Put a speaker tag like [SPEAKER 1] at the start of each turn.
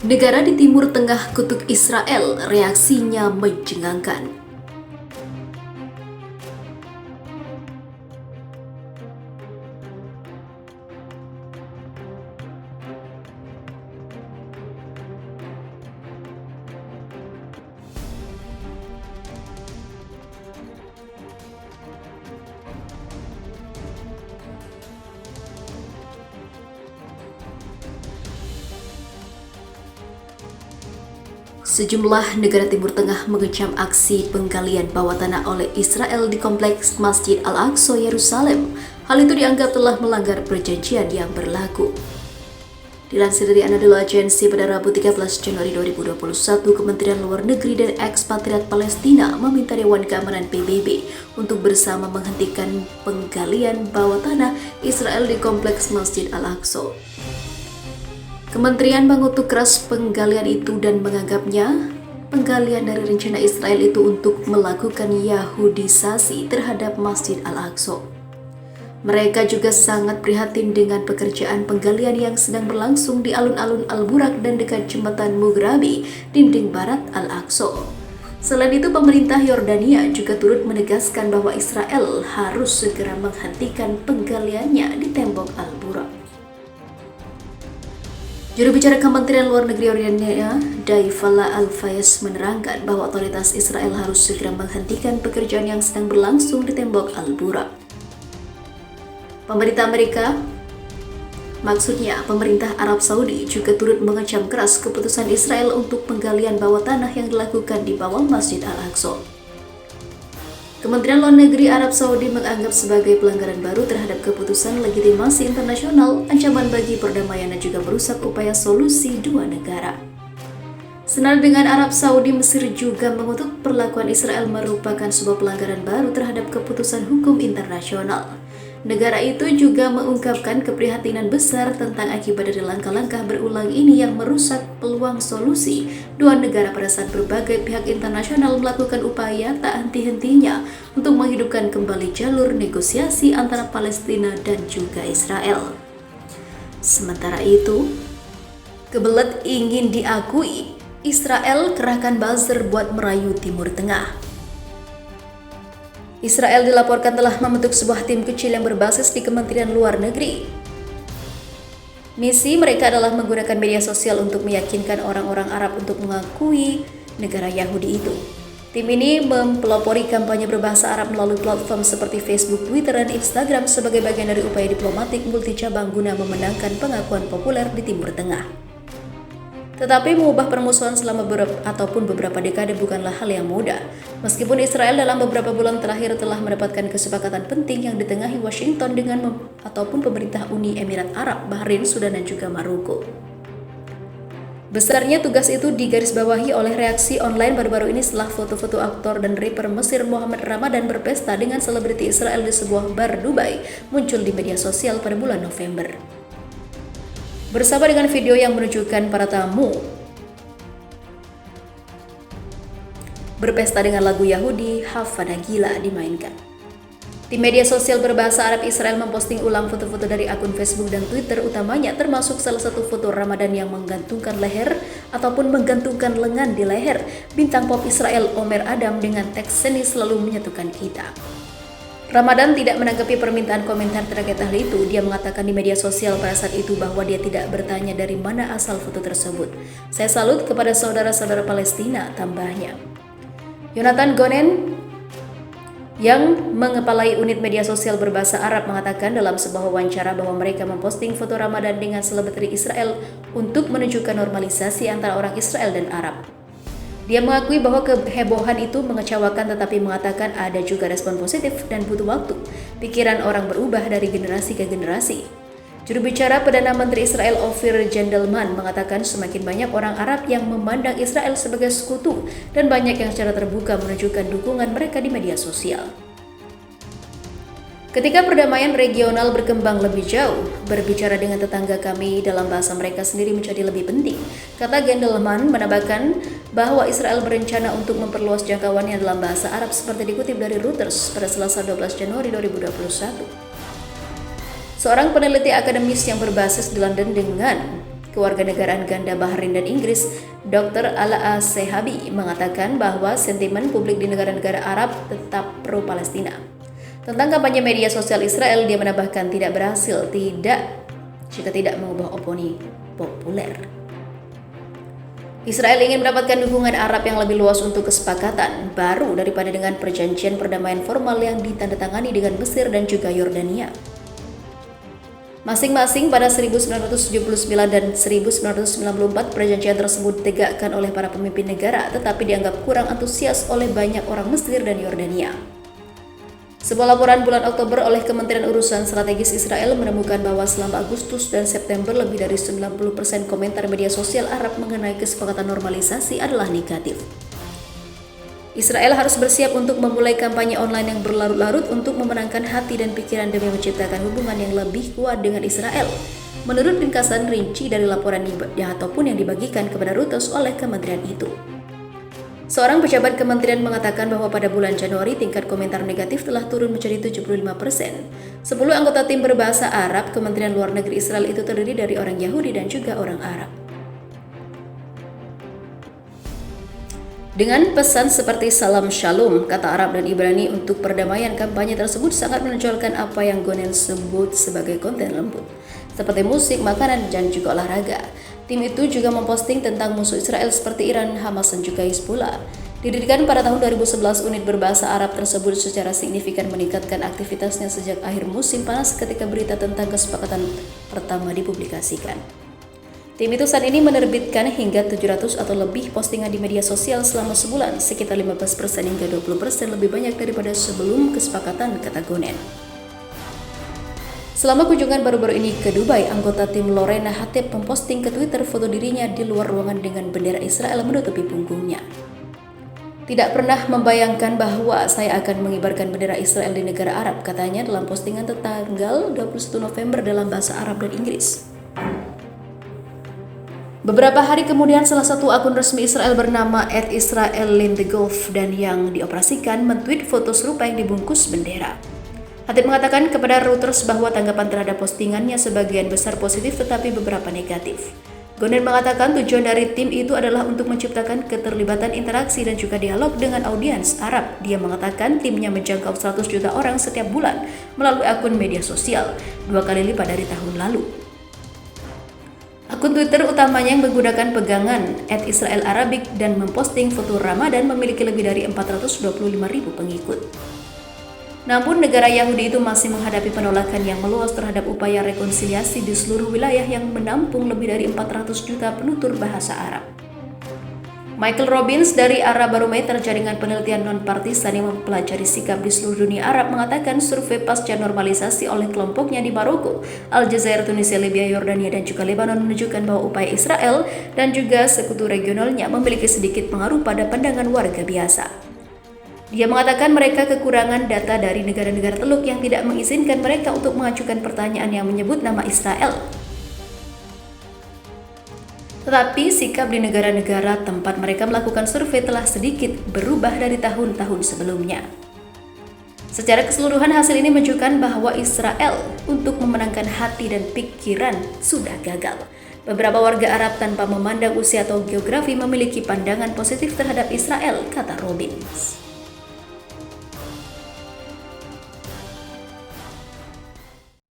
[SPEAKER 1] Negara di Timur Tengah kutuk Israel, reaksinya mencengangkan. Sejumlah negara Timur Tengah mengecam aksi penggalian bawah tanah oleh Israel di kompleks Masjid Al-Aqsa, Yerusalem. Hal itu dianggap telah melanggar perjanjian yang berlaku. Dilansir dari Anadolu Agency pada Rabu 13 Januari 2021, Kementerian Luar Negeri dan Ekspatriat Palestina meminta Dewan Keamanan PBB untuk bersama menghentikan penggalian bawah tanah Israel di kompleks Masjid Al-Aqsa. Kementerian mengutuk keras penggalian itu dan menganggapnya penggalian dari rencana Israel itu untuk melakukan Yahudisasi terhadap Masjid Al-Aqsa. Mereka juga sangat prihatin dengan pekerjaan penggalian yang sedang berlangsung di alun-alun Al-Burak dan dekat jembatan Mughrabi, dinding barat Al-Aqsa. Selain itu, pemerintah Yordania juga turut menegaskan bahwa Israel harus segera menghentikan penggaliannya di tembok Al-Burak. Juru bicara Kementerian Luar Negeri Yordania, Daifallah Al-Fayez, menerangkan bahwa otoritas Israel harus segera menghentikan pekerjaan yang sedang berlangsung di tembok Al-Burak. Pemerintah Amerika, maksudnya pemerintah Arab Saudi, juga turut mengecam keras keputusan Israel untuk penggalian bawah tanah yang dilakukan di bawah Masjid Al-Aqsa. Kementerian Luar Negeri Arab Saudi menganggap sebagai pelanggaran baru terhadap keputusan legitimasi internasional, ancaman bagi perdamaian dan juga merusak upaya solusi dua negara. Senada dengan Arab Saudi, Mesir juga mengutuk perlakuan Israel merupakan sebuah pelanggaran baru terhadap keputusan hukum internasional. Negara itu juga mengungkapkan keprihatinan besar tentang akibat dari langkah-langkah berulang ini yang merusak peluang solusi dua negara pada saat berbagai pihak internasional melakukan upaya tak henti-hentinya untuk menghidupkan kembali jalur negosiasi antara Palestina dan juga Israel. Sementara itu, kebelet ingin diakui, Israel kerahkan buzzer buat merayu Timur Tengah. Israel dilaporkan telah membentuk sebuah tim kecil yang berbasis di Kementerian Luar Negeri. Misi mereka adalah menggunakan media sosial untuk meyakinkan orang-orang Arab untuk mengakui negara Yahudi itu. Tim ini mempelopori kampanye berbahasa Arab melalui platform seperti Facebook, Twitter, dan Instagram sebagai bagian dari upaya diplomatik multicabang guna memenangkan pengakuan populer di Timur Tengah. Tetapi mengubah permusuhan selama beberapa dekade bukanlah hal yang mudah. Meskipun Israel dalam beberapa bulan terakhir telah mendapatkan kesepakatan penting yang ditengahi Washington dengan ataupun pemerintah Uni Emirat Arab, Bahrain, Sudan, dan juga Maroko. Besarnya tugas itu digarisbawahi oleh reaksi online baru-baru ini setelah foto-foto aktor dan rapper Mesir Mohamed Ramadan berpesta dengan selebriti Israel di sebuah bar Dubai muncul di media sosial pada bulan November. Bersama dengan video yang menunjukkan para tamu berpesta dengan lagu Yahudi Havana Gila dimainkan. Di media sosial berbahasa Arab, Israel memposting ulang foto-foto dari akun Facebook dan Twitter utamanya, termasuk salah satu foto Ramadan yang menggantungkan leher ataupun menggantungkan lengan di leher bintang pop Israel Omer Adam dengan teks "Seni selalu menyatukan kita". Ramadan tidak menanggapi permintaan komentar terkait hal itu. Dia mengatakan di media sosial pada saat itu bahwa dia tidak bertanya dari mana asal foto tersebut. "Saya salut kepada saudara-saudara Palestina," tambahnya. Yonatan Gonen yang mengepalai unit media sosial berbahasa Arab mengatakan dalam sebuah wawancara bahwa mereka memposting foto Ramadan dengan selebriti Israel untuk menunjukkan normalisasi antara orang Israel dan Arab. Dia mengakui bahwa kehebohan itu mengecewakan, tetapi mengatakan ada juga respon positif dan butuh waktu. Pikiran orang berubah dari generasi ke generasi. Juru bicara Perdana Menteri Israel Ophir Gendelman mengatakan semakin banyak orang Arab yang memandang Israel sebagai sekutu dan banyak yang secara terbuka menunjukkan dukungan mereka di media sosial. Ketika perdamaian regional berkembang lebih jauh, berbicara dengan tetangga kami dalam bahasa mereka sendiri menjadi lebih penting, kata Gendelman, menambahkan bahwa Israel berencana untuk memperluas jangkauannya dalam bahasa Arab seperti dikutip dari Reuters pada Selasa 12 Januari 2021. Seorang peneliti akademis yang berbasis di London dengan Kewarganegaraan Ganda Bahrain dan Inggris, Dr. Ala Sehabi, mengatakan bahwa sentimen publik di negara-negara Arab tetap pro-Palestina. Tentang kampanye media sosial Israel, dia menambahkan tidak berhasil jika tidak mengubah opini populer. Israel ingin mendapatkan dukungan Arab yang lebih luas untuk kesepakatan baru daripada dengan perjanjian perdamaian formal yang ditandatangani dengan Mesir dan juga Yordania. Masing-masing pada 1979 dan 1994 perjanjian tersebut ditegakkan oleh para pemimpin negara tetapi dianggap kurang antusias oleh banyak orang Mesir dan Yordania. Sebuah laporan bulan Oktober oleh Kementerian Urusan Strategis Israel menemukan bahwa selama Agustus dan September lebih dari 90% komentar media sosial Arab mengenai kesepakatan normalisasi adalah negatif. Israel harus bersiap untuk memulai kampanye online yang berlarut-larut untuk memenangkan hati dan pikiran demi menciptakan hubungan yang lebih kuat dengan Israel. Menurut ringkasan rinci dari laporan ataupun yang dibagikan kepada Reuters oleh kementerian itu. Seorang pejabat kementerian mengatakan bahwa pada bulan Januari tingkat komentar negatif telah turun menjadi 75%. 10 anggota tim berbahasa Arab Kementerian Luar Negeri Israel itu terdiri dari orang Yahudi dan juga orang Arab. Dengan pesan seperti salam shalom, kata Arab dan Ibrani untuk perdamaian, kampanye tersebut sangat menonjolkan apa yang Gonen sebut sebagai konten lembut, seperti musik, makanan, dan juga olahraga. Tim itu juga memposting tentang musuh Israel seperti Iran, Hamas, dan juga Hizbullah. Didirikan pada tahun 2011, unit berbahasa Arab tersebut secara signifikan meningkatkan aktivitasnya sejak akhir musim panas ketika berita tentang kesepakatan pertama dipublikasikan. Tim itu saat ini menerbitkan hingga 700 atau lebih postingan di media sosial selama sebulan, sekitar 15% hingga 20% lebih banyak daripada sebelum kesepakatan, kata Gonen. Selama kunjungan baru-baru ini ke Dubai, anggota tim Lorena Hatib memposting ke Twitter foto dirinya di luar ruangan dengan bendera Israel menutupi punggungnya. Tidak pernah membayangkan bahwa saya akan mengibarkan bendera Israel di negara Arab, katanya dalam postingan tanggal 21 November dalam bahasa Arab dan Inggris. Beberapa hari kemudian, salah satu akun resmi Israel bernama @israel_in_the_gulf dan yang dioperasikan mentweet foto serupa yang dibungkus bendera. Hatib mengatakan kepada Reuters bahwa tanggapan terhadap postingannya sebagian besar positif tetapi beberapa negatif. Gonen mengatakan tujuan dari tim itu adalah untuk menciptakan keterlibatan interaksi dan juga dialog dengan audiens Arab. Dia mengatakan timnya menjangkau 100 juta orang setiap bulan melalui akun media sosial, 2 kali lipat dari tahun lalu. Akun Twitter utamanya yang menggunakan pegangan @israelarabic dan memposting foto Ramadan memiliki lebih dari 425.000 pengikut. Namun negara Yahudi itu masih menghadapi penolakan yang meluas terhadap upaya rekonsiliasi di seluruh wilayah yang menampung lebih dari 400 juta penutur bahasa Arab. Michael Robbins dari Arabarometer, jaringan penelitian non-partisan yang mempelajari sikap di seluruh dunia Arab, mengatakan survei pasca normalisasi oleh kelompoknya di Maroko, Aljazair, Tunisia, Libya, Yordania, dan juga Lebanon menunjukkan bahwa upaya Israel dan juga sekutu regionalnya memiliki sedikit pengaruh pada pandangan warga biasa. Dia mengatakan mereka kekurangan data dari negara-negara Teluk yang tidak mengizinkan mereka untuk mengajukan pertanyaan yang menyebut nama Israel. Tetapi sikap di negara-negara tempat mereka melakukan survei telah sedikit berubah dari tahun-tahun sebelumnya. Secara keseluruhan hasil ini menunjukkan bahwa Israel untuk memenangkan hati dan pikiran sudah gagal. Beberapa warga Arab tanpa memandang usia atau geografi memiliki pandangan positif terhadap Israel, kata Robbins.